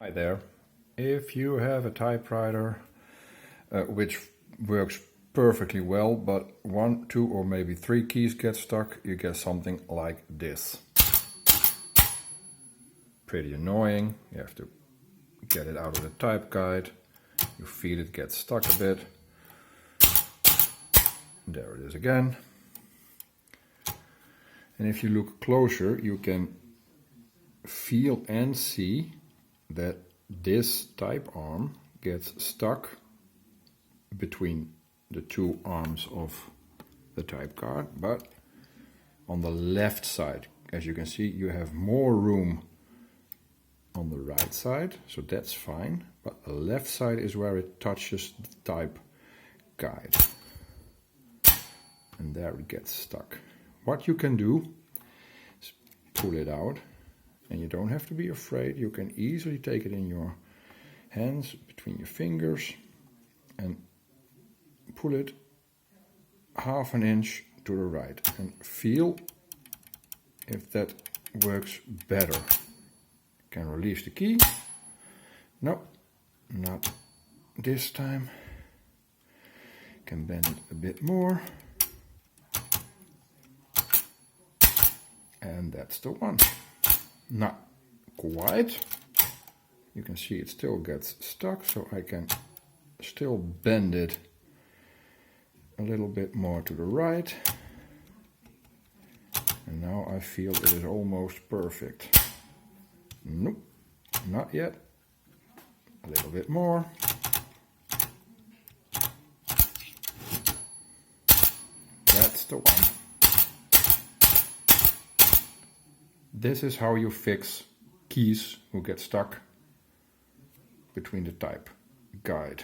Hi there. If you have a typewriter which works perfectly well, but one, two, or maybe three keys get stuck, you get something like this. Pretty annoying. You have to get it out of the type guide. You feel it gets stuck a bit. There it is again. And if you look closer, you can feel and see that this type arm gets stuck between the two arms of the type card, but on the left side, as you can see, you have more room on the right side, so that's fine, but the left side is where it touches the type guide, and there it gets stuck. What you can do is pull it out. And you don't have to be afraid. You can easily take it in your hands, between your fingers, and pull it half an inch to the right. And feel if that works better. You can release the key. No, not this time. You can bend it a bit more. And that's the one. Not quite. You can see it still gets stuck, so I can still bend it a little bit more to the right. And now I feel it is almost perfect. Nope, not yet. A little bit more. That's the one. This is how you fix keys who get stuck between the type guide.